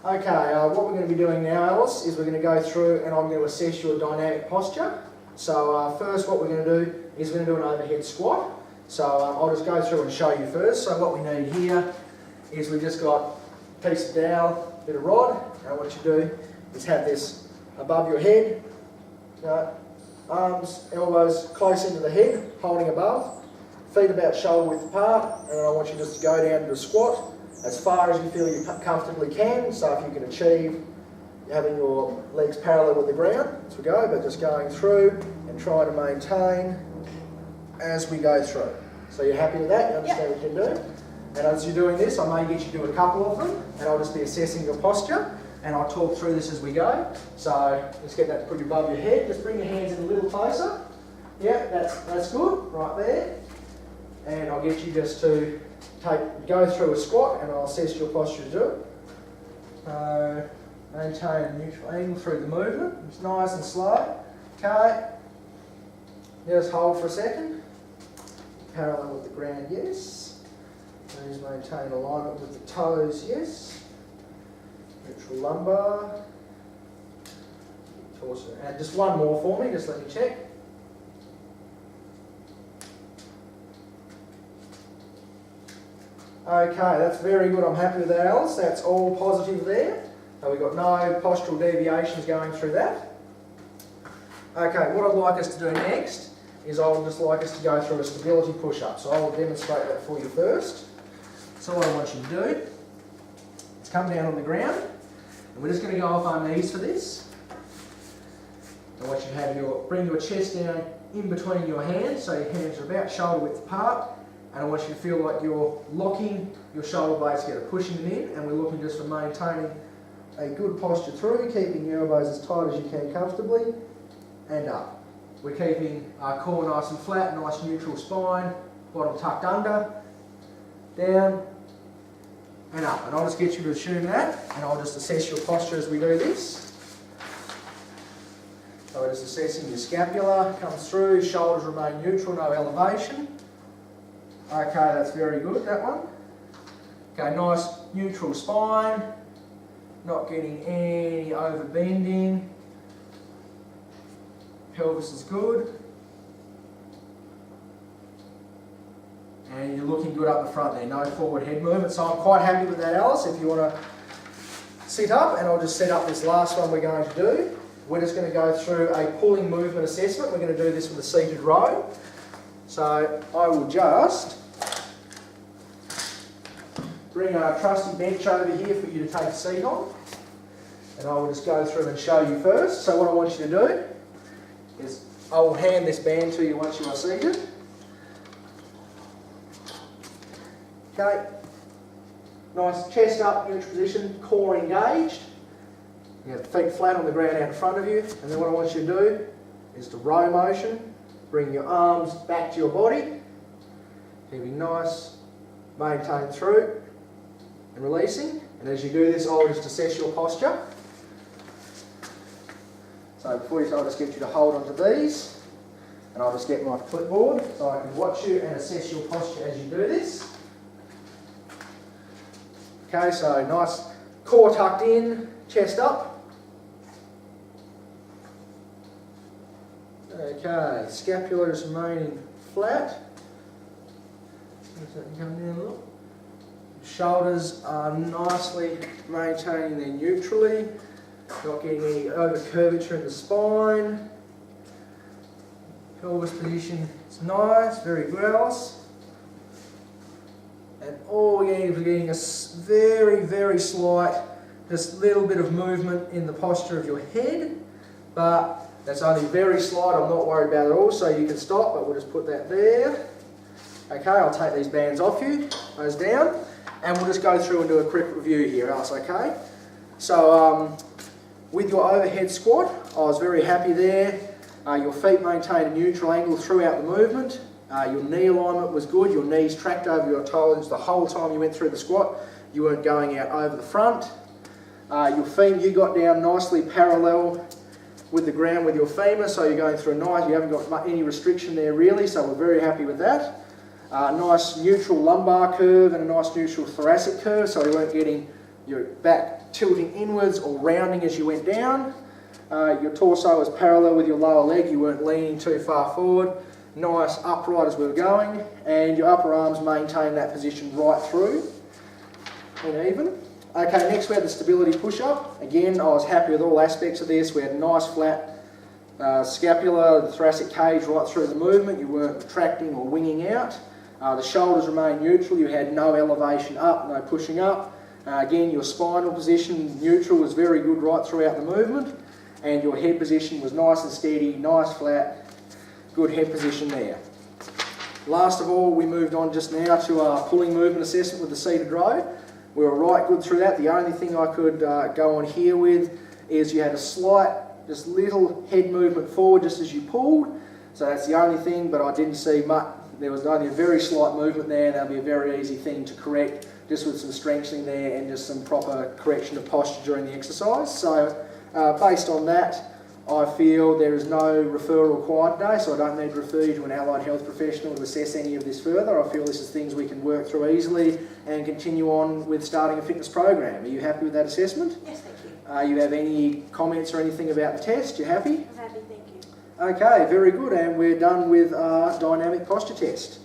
Okay, what we're going to be doing now, Alice, is we're going to go through and I'm going to assess your dynamic posture. So first what we're going to do is we're going to do an overhead squat. So I'll just go through and show you first. So what we need here is we've just got a piece of dowel, a bit of rod, and what you do is have this above your head, arms, elbows close into the head, holding above, feet about shoulder width apart, and then I want you just to go down to a squat as far as you feel you comfortably can. So if you can achieve having your legs parallel with the ground as we go, but just going through and trying to maintain as we go through. So you're happy with that? You understand what you can do? And as you're doing this, I may get you to do a couple of them, and I'll just be assessing your posture, and I'll talk through this as we go. So let's get that pretty above your head. Just bring your hands in a little closer. Yeah, that's good, right there. And I'll get you just to go through a squat, and I'll assess your posture to do it. So maintain a neutral angle through the movement. It's nice and slow. Okay. Just hold for a second. Parallel with the ground, yes. Please maintain alignment with the toes, yes. Neutral lumbar. Torso. And just one more for me, just let me check. Okay, that's very good. I'm happy with that, Alice. That's all positive there. So we've got no postural deviations going through that. Okay, what I'd like us to do next is I would just like us to go through a stability push-up. So I will demonstrate that for you first. So what I want you to do is come down on the ground, and we're just going to go off our knees for this. I want you to have bring your chest down in between your hands, so your hands are about shoulder width apart. And I want you to feel like you're locking your shoulder blades together, pushing them in, and we're looking just for maintaining a good posture through, keeping your elbows as tight as you can comfortably, and up. We're keeping our core nice and flat, nice neutral spine, bottom tucked under, down, and up. And I'll just get you to assume that, and I'll just assess your posture as we do this. So we're just assessing your scapula, comes through, shoulders remain neutral, no elevation. Okay, that's very good, that one. Okay, nice neutral spine, not getting any overbending. Pelvis is good. And you're looking good up the front there, no forward head movement. So I'm quite happy with that, Alice. If you want to sit up, and I'll just set up this last one we're going to do. We're just going to go through a pulling movement assessment. We're going to do this with a seated row. So I will just bring our trusty bench over here for you to take a seat on, and I will just go through and show you first. So what I want you to do is I will hand this band to you once you are seated. Okay, nice chest up, neutral position, core engaged. You have feet flat on the ground out in front of you, and then what I want you to do is to row motion, bring your arms back to your body, keeping nice, maintain through, and releasing. And as you do this, I'll just assess your posture. So before you, I'll just get you to hold onto these, and I'll just get my clipboard so I can watch you and assess your posture as you do this. Okay, so nice core tucked in, chest up. Okay, scapula is remaining flat. Come down a little. Shoulders are nicely maintaining there neutrally, not getting any over curvature in the spine. Pelvis position is nice, very good, Alice. And all we're getting a very, very slight, just little bit of movement in the posture of your head, but that's only very slight. I'm not worried about it at all, so you can stop, but we'll just put that there. Okay, I'll take these bands off you, those down. And we'll just go through and do a quick review here, Alice, okay? So, with your overhead squat, I was very happy there. Your feet maintained a neutral angle throughout the movement. Your knee alignment was good. Your knees tracked over your toes the whole time you went through the squat. You weren't going out over the front. Your feet, you got down nicely parallel with the ground with your femur, so you're going through a nice, you haven't got any restriction there really, so we're very happy with that. Nice neutral lumbar curve and a nice neutral thoracic curve, so we weren't getting your back tilting inwards or rounding as you went down. Your torso was parallel with your lower leg, you weren't leaning too far forward. Nice upright as we were going, and your upper arms maintain that position right through and even. Okay, next we had the stability push-up. Again, I was happy with all aspects of this. We had a nice flat scapula, the thoracic cage right through the movement. You weren't retracting or winging out. The shoulders remained neutral. You had no elevation up, no pushing up. Again, your spinal position, neutral, was very good right throughout the movement. And your head position was nice and steady, nice flat, good head position there. Last of all, we moved on just now to our pulling movement assessment with the seated row. We were right good through that. The only thing I could go on here with is you had a slight, just little head movement forward just as you pulled. So that's the only thing, but I didn't see much. There was only a very slight movement there, and that'll be a very easy thing to correct just with some strengthening there and just some proper correction of posture during the exercise. So based on that, I feel there is no referral required today, so I don't need to refer you to an allied health professional to assess any of this further. I feel this is things we can work through easily and continue on with starting a fitness program. Are you happy with that assessment? Yes, thank you. You have any comments or anything about the test? You happy? I'm happy, thank you. Okay, very good, and we're done with our dynamic posture test.